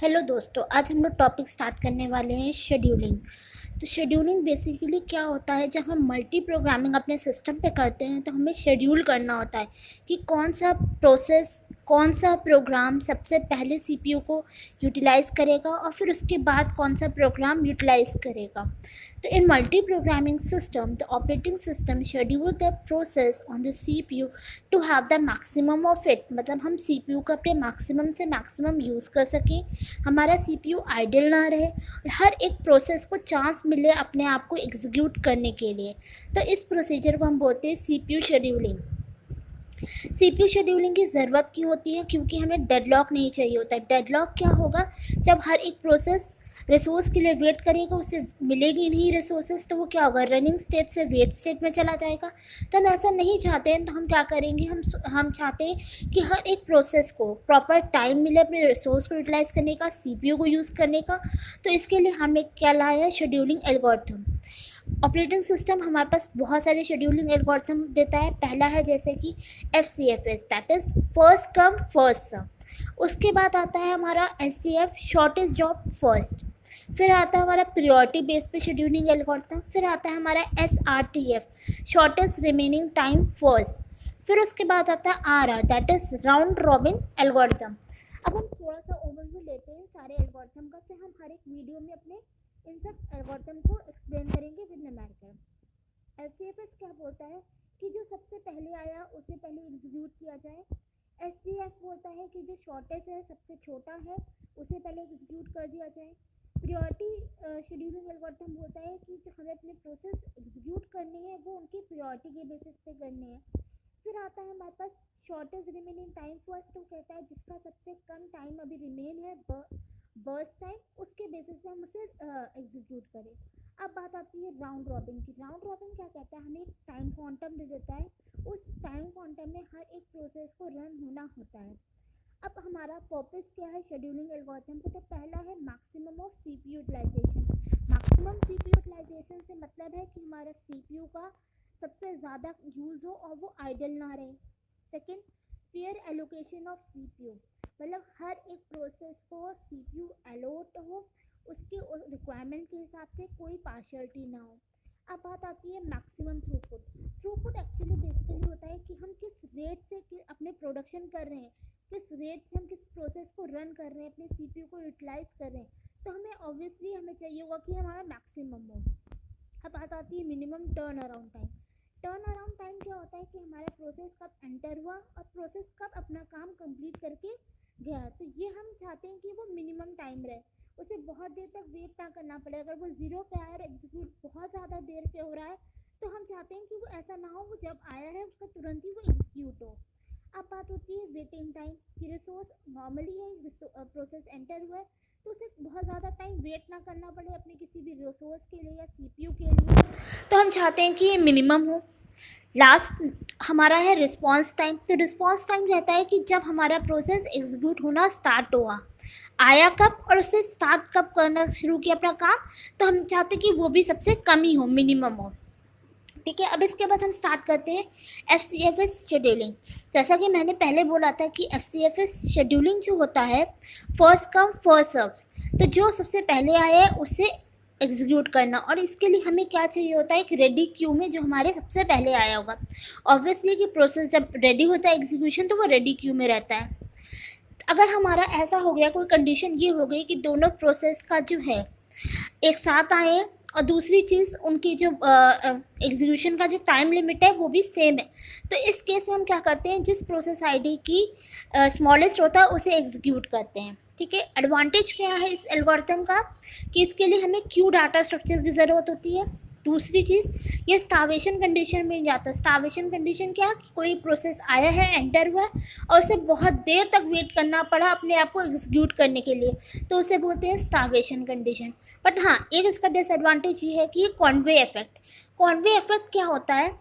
Hello दोस्तों, आज हम लोग टॉपिक स्टार्ट करने वाले हैं शेड्यूलिंग। तो शेड्यूलिंग बेसिकली क्या होता है, जब हम मल्टी प्रोग्रामिंग अपने सिस्टम पे करते हैं तो हमें शेड्यूल करना होता है कि कौन सा प्रोसेस, कौन सा प्रोग्राम सबसे पहले सीपीयू को यूटिलाइज़ करेगा और फिर उसके बाद कौन सा प्रोग्राम यूटिलाइज़ करेगा। तो in multi programming system the operating system schedule the process on the CPU to have the maximum of it, मतलब हम सीपीयू का अपने मैक्सिमम से मैक्सिमम यूज़ कर सकें, हमारा सीपीयू आइडल ना रहे, हर एक प्रोसेस को चांस मिले अपने आप को एग्जीक्यूट करने के लिए। तो इस प्रोसीजर को हम बोलते हैं सीपीयू शेड्यूलिंग। सीपीयू शेड्यूलिंग की ज़रूरत क्यों होती है? क्योंकि हमें डेडलॉक नहीं चाहिए होता है। डेडलॉक क्या होगा? जब हर एक प्रोसेस रिसोर्स के लिए वेट करेगा, उसे मिलेगी नहीं रिसोर्सेज, तो वो क्या होगा, रनिंग स्टेट से वेट स्टेट में चला जाएगा। तो हम ऐसा नहीं चाहते हैं, तो हम क्या करेंगे, हम चाहते हैं कि हर एक प्रोसेस को प्रॉपर टाइम मिले अपने रिसोर्स को यूटिलाइज़ करने का, सीपीयू को यूज़ करने का। तो इसके लिए हमें क्या लाया है, शेड्यूलिंग एल्गोरिथम। ऑपरेटिंग सिस्टम हमारे पास बहुत सारे शेड्यूलिंग एल्गोरिथम देता है। पहला है जैसे कि FCFS, that is first come first serve. उसके बाद आता है हमारा SDF, शॉर्टेस्ट जॉब फर्स्ट। फिर आता है हमारा प्रियोरिटी बेस पे शेड्यूलिंग एल्गोरिथम। फिर आता है हमारा SRTF, shortest remaining time first. फिर उसके बाद आता है RR, that is round robin algorithm. अब हम थोड़ा सा ओवरव्यू लेते हैं सारे एल्गोरिथम का, फिर हम हर एक वीडियो में अपने इन सब एल्गोरिथम को एक्सप्लेन करेंगे विद न्यूमेरिकल। FCFS क्या बोलता है कि जो सबसे पहले आया उसे पहले एग्जीक्यूट किया जाए। SDF बोलता है कि जो शॉर्टेस्ट है, सबसे छोटा है, उसे पहले एग्जीक्यूट कर दिया जाए। प्रियोरिटी शेड्यूलिंग एल्गोरिथम बोलता है कि जो हमें अपने प्रोसेस एग्जीक्यूट करने हैं वो उनकी प्रियोरिटी के बेसिस पे करने हैं। फिर आता है हमारे पास शॉर्टेस्ट रिमेनिंग टाइम फर्स्ट, तो कहता है जिसका सबसे कम टाइम अभी रिमेन है बर्स्ट टाइम, उसके बेसिस पे हम उसे एग्जीक्यूट करें। अब बात आती है राउंड रॉबिन की। राउंड रॉबिन क्या कहता है, हमें एक टाइम क्वांटम दे देता है, उस टाइम क्वांटम में हर एक प्रोसेस को रन होना होता है। अब हमारा पर्पस क्या है शेड्यूलिंग एल्गोरिथम को? तो पहला है maximum of CPU utilisation. Maximum CPU utilisation से मतलब है कि हमारा सीपीयू का सबसे ज़्यादा यूज़ हो और वो आइडल ना रहे। Second, fair allocation of CPU, मतलब हर एक प्रोसेस को सीपीयू अलॉट हो, उसके रिक्वायरमेंट के हिसाब से कोई पार्शियलिटी ना हो। अब बात आती है maximum throughput. Throughput actually basically होता है कि हम किस रेट से अपने प्रोडक्शन कर रहे हैं, किस रेट से हम किस प्रोसेस को रन कर रहे हैं, अपने सीपीयू को यूटिलाइज कर रहे हैं। तो हमें ऑब्वियसली हमें चाहिए होगा कि हमारा मैक्सिमम हो। अब बात आती है minimum turn around time. Turn around time क्या होता है कि हमारा प्रोसेस कब एंटर हुआ और प्रोसेस कब अपना काम कंप्लीट करके गया। तो ये हम चाहते हैं कि वो मिनिमम टाइम रहे, उसे बहुत देर तक वेट ना करना पड़े। अगर वो ज़ीरो पे आया और एग्जीक्यूट बहुत ज़्यादा देर पे हो रहा है, तो हम चाहते हैं कि वो ऐसा ना हो, वो जब आया है उसका तुरंत ही वो एग्जीक्यूट हो। अब बात होती है वेटिंग टाइम की। रिसोर्स नॉर्मली है, प्रोसेस एंटर हुआ है तो उसे बहुत ज़्यादा टाइम वेट ना करना पड़े अपने किसी भी रिसोर्स के लिए या सीपीयू के लिए, तो हम चाहते हैं कि ये मिनिमम हो। लास्ट हमारा है रिस्पॉन्स टाइम। तो रिस्पॉन्स टाइम कहता है कि जब हमारा प्रोसेस एग्जीक्यूट होना स्टार्ट हुआ, आया कब और उसे स्टार्ट कब करना शुरू किया अपना काम, तो हम चाहते हैं कि वो भी सबसे कम ही हो, मिनिमम हो। ठीक है, अब इसके बाद हम स्टार्ट करते हैं FCFS शेड्यूलिंग। जैसा कि मैंने पहले बोला था कि FCFS शेड्यूलिंग जो होता है फर्स्ट कम फर्स्ट सर्व, तो जो सबसे पहले आया है उसे एग्जीक्यूट करना। और इसके लिए हमें क्या चाहिए होता है, एक रेडी क्यू में जो हमारे सबसे पहले आया होगा। ऑब्वियसली कि प्रोसेस जब रेडी होता है एग्जीक्यूशन, तो वो रेडी क्यू में रहता है। अगर हमारा ऐसा हो गया, कोई कंडीशन ये हो गई कि दोनों प्रोसेस का जो है एक साथ आए और दूसरी चीज़ उनकी जो एग्जीक्यूशन का जो टाइम लिमिट है वो भी सेम है, तो इस केस में हम क्या करते हैं, जिस प्रोसेस आईडी की स्मॉलेस्ट होता है उसे एग्जीक्यूट करते हैं। ठीक है, एडवांटेज क्या है इस एल्गोरिथम का कि इसके लिए हमें क्यू डाटा स्ट्रक्चर की ज़रूरत होती है। दूसरी चीज़, ये स्टार्वेशन कंडीशन में जाता है। स्टार्वेशन कंडीशन क्या, कोई प्रोसेस आया है, एंटर हुआ है और उसे बहुत देर तक वेट करना पड़ा अपने आप को एग्जीक्यूट करने के लिए, तो उसे बोलते हैं स्टार्वेशन कंडीशन। बट हाँ, एक इसका डिसएडवांटेज ये है कि कॉन्वे इफेक्ट। कॉन्वे इफेक्ट क्या होता है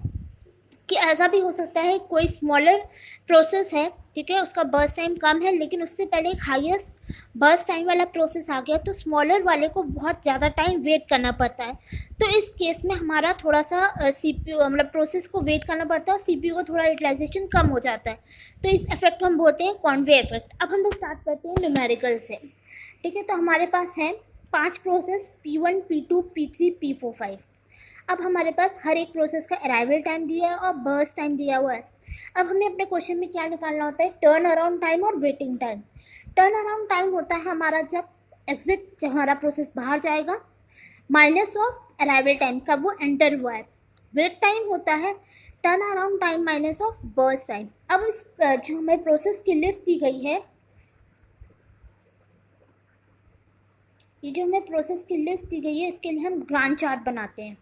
कि ऐसा भी हो सकता है कोई स्मॉलर प्रोसेस है, ठीक है, उसका बर्स्ट टाइम कम है, लेकिन उससे पहले एक हाईएस्ट बर्स्ट टाइम वाला प्रोसेस आ गया, तो स्मॉलर वाले को बहुत ज़्यादा टाइम वेट करना पड़ता है। तो इस केस में हमारा थोड़ा सा सीपीयू मतलब प्रोसेस को वेट करना पड़ता है और सीपीयू को थोड़ा यूटिलाइजेशन कम हो जाता है। तो इस इफेक्ट को हम बोलते हैं कॉन्वे इफेक्ट। अब हम लोग स्टार्ट करते हैं न्यूमेरिकल से। ठीक है। तो हमारे पास हैं 5 process P1, P2, P3, P4, 5। अब हमारे पास हर एक प्रोसेस का अराइवल टाइम दिया है और बर्स्ट टाइम दिया हुआ है। अब हमें अपने क्वेश्चन में क्या निकालना होता है, टर्न अराउंड टाइम और waiting time. Turn around time होता है हमारा जब हमारा प्रोसेस बाहर जाएगा, माइनस ऑफ अराइवल टाइम कब वो एंटर हुआ है। वेट टाइम होता है turn around time minus of burst time. अब इस जो हमें प्रोसेस की लिस्ट दी गई है, ये जो हमें प्रोसेस की लिस्ट दी गई है, इसके लिए हम ग्रांट चार्ट बनाते हैं।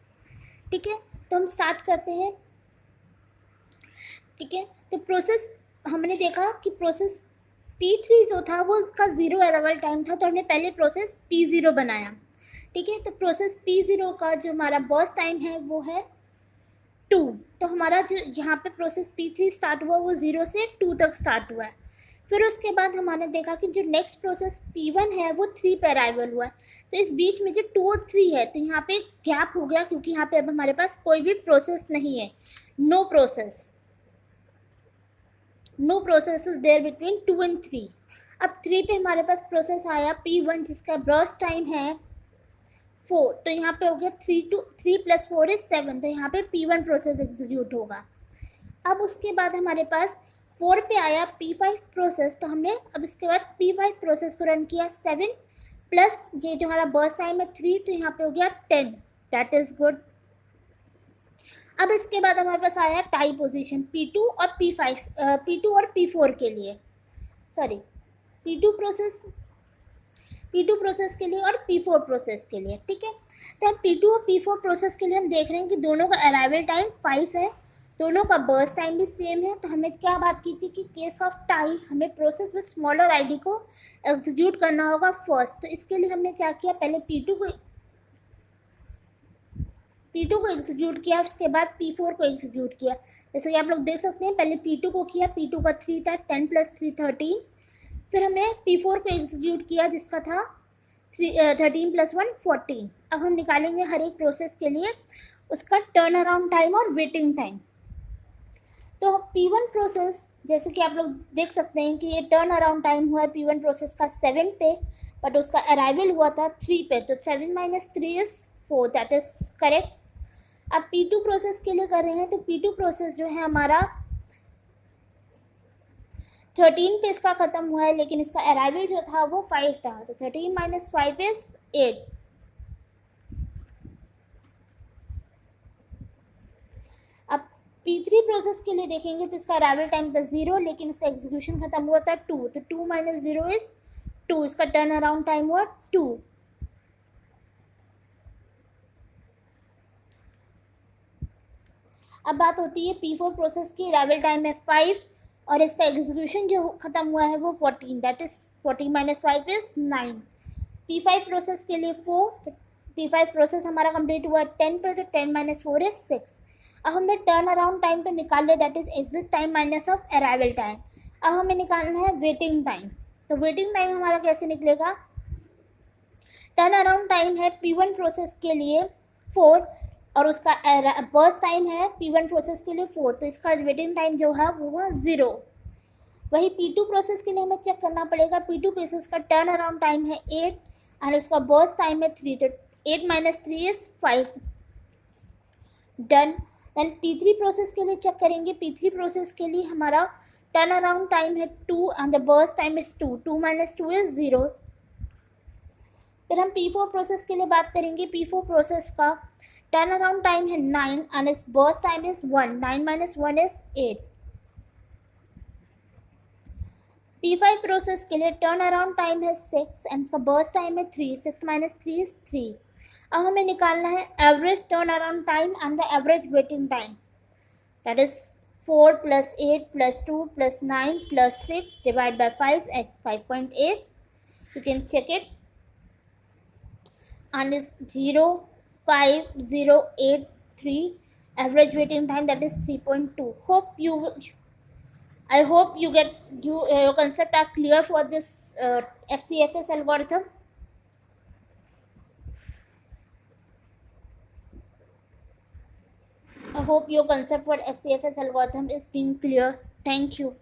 ठीक है, तो हम स्टार्ट करते हैं। ठीक है, तो प्रोसेस हमने देखा कि प्रोसेस P3 जो था वो उसका 0 अराइवल टाइम था, तो हमने पहले प्रोसेस P0 बनाया। ठीक है, तो प्रोसेस P0 का जो हमारा बर्स्ट टाइम है वो है 2। तो हमारा जो यहाँ पे प्रोसेस P3 स्टार्ट हुआ वो 0 से 2 तक स्टार्ट हुआ है। फिर उसके बाद हमने देखा कि जो नेक्स्ट प्रोसेस P1 है वो 3 पे अराइवल हुआ है। तो इस बीच में जो 2 और 3 है, तो यहाँ पे गैप हो गया, क्योंकि यहाँ पे अब हमारे पास कोई भी प्रोसेस नहीं है। No process is there between 2 and 3। अब 3 पे हमारे पास प्रोसेस आया P1 जिसका बर्स्ट टाइम है 4। तो यहाँ पे हो गया 3 + 4 = 7। तो यहाँ पे P1 प्रोसेस एग्जीक्यूट होगा। अब उसके बाद हमारे पास 4 पे आया P5 प्रोसेस। तो हमने अब इसके बाद P5 प्रोसेस को रन किया, 7 प्लस ये जो हमारा बर्स्ट टाइम है 3, तो यहाँ पे हो गया 10। That is good. अब इसके बाद हमारे पास आया टाई पोजीशन P2 और P4 के लिए, सॉरी P2 प्रोसेस के लिए और P4 प्रोसेस के लिए। ठीक है, तो अब P2 और P4 प्रोसेस के लिए हम देख रहे हैं कि दोनों का अराइवल टाइम 5 है, दोनों का बर्स्ट टाइम भी सेम है। तो हमें क्या बात की थी कि केस ऑफ टाई हमें प्रोसेस विद स्मॉलर आईडी को एग्जीक्यूट करना होगा फर्स्ट। तो इसके लिए हमने क्या किया, पहले P2 को एग्जीक्यूट किया, उसके बाद P4 को एग्जीक्यूट किया। जैसे कि आप लोग देख सकते हैं, पहले P2 को किया, P2 का 3 था, 10 + 3 = 13। फिर हमने P4 को एग्जीक्यूट किया जिसका था 13 + 1 = 14। अब हम निकालेंगे हर एक प्रोसेस के लिए उसका टर्न अराउंड टाइम और वेटिंग टाइम। तो P1 प्रोसेस, जैसे कि आप लोग देख सकते हैं कि ये टर्न अराउंड टाइम हुआ है P1 प्रोसेस का 7 पे, बट उसका अराइवल हुआ था 3 पे। तो 7 - 3 = 4, दैट इज़ करेक्ट। अब P2 प्रोसेस के लिए कर रहे हैं, तो P2 प्रोसेस जो है हमारा 13 पे इसका ख़त्म हुआ है, लेकिन इसका अराइवल जो था वो 5 था। तो 13 - 5 = 8। अब P3 प्रोसेस के लिए देखेंगे तो इसका अराइवल टाइम था 0, लेकिन इसका एग्जीक्यूशन ख़त्म हुआ था 2। तो 2 - 0 = 2, इसका टर्न अराउंड टाइम हुआ 2। अब बात होती है P4 प्रोसेस की, अराइवल टाइम है 5 और इसका एग्जीक्यूशन जो ख़त्म हुआ है वो 14, दैट इज़ 14 - 5 = 9। P5 प्रोसेस के लिए 4। P5 प्रोसेस हमारा कंप्लीट हुआ 10 पे, तो 10 - 4 = 6। अब हमने टर्न अराउंड टाइम तो निकाल लिया, that is exit time minus of arrival time. अब हमें निकालना है वेटिंग टाइम। तो वेटिंग टाइम हमारा कैसे निकलेगा, टर्न अराउंड टाइम है P1 प्रोसेस के लिए 4 और उसका बर्स्ट टाइम है P1 प्रोसेस के लिए 4। तो इसका वेटिंग टाइम जो है वो हुआ 0। वही P2 प्रोसेस के लिए हमें चेक करना पड़ेगा। P2 प्रोसेस का टर्न अराउंड टाइम है 8 एंड उसका बर्स्ट टाइम है 3। तो 8 - 3 = 5, डन। देन P3 प्रोसेस के लिए चेक करेंगे। P3 प्रोसेस के लिए हमारा टर्न अराउंड टाइम है 2 and the burst time is 2। 2 - 2 = 0। फिर हम P4 प्रोसेस के लिए बात करेंगे। P4 प्रोसेस का टर्न अराउंड टाइम है 9 एंड इस burst time is 1। 9 - 1 = 8। P5 process के लिए टर्न अराउंड टाइम है 6 एंड इसका बर्स्ट टाइम है 3। 6 - 3 = 3। अब हमें निकालना है average turn around time and the average waiting time, that is 4 + 8 + 2 + 9 + 6 divided by 5 = 5.8. You can check it and it's 0.5083 average waiting time, that is 3.2. I hope your concept are clear for this FCFS algorithm. I hope your concept for FCFS algorithm is being clear. Thank you.